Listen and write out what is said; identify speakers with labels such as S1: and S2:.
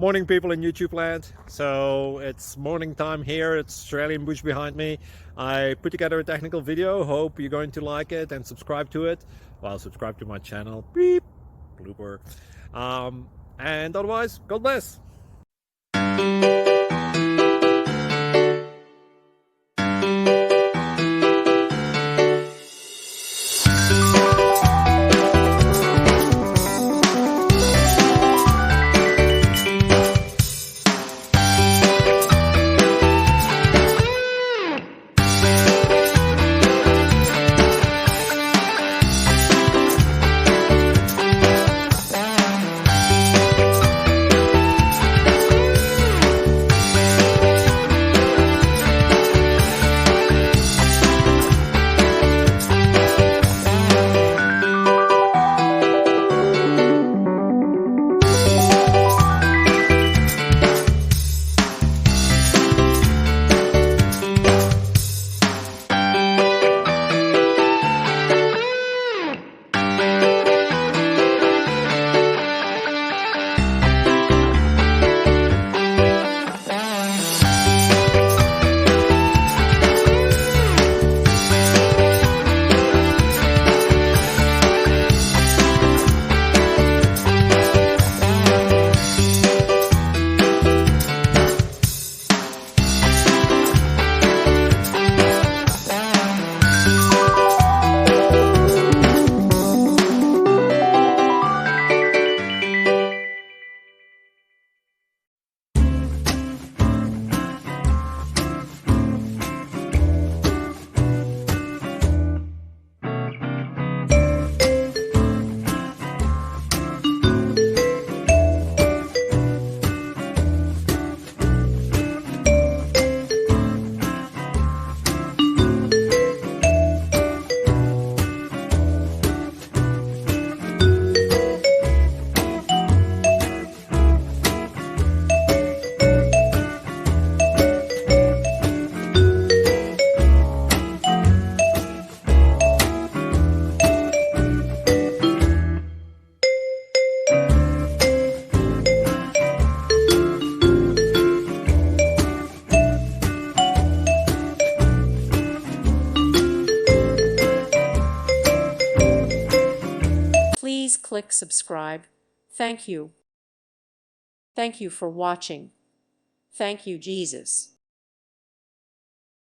S1: Morning, people in YouTube land. So it's morning time here. It's Australian bush behind me. I put together a technical video. Hope you're going to like it and subscribe to it. Well, subscribe to my channel. Beep. Blooper. And otherwise, God bless.
S2: Please click subscribe. Thank you. Thank you for watching. Thank you, Jesus.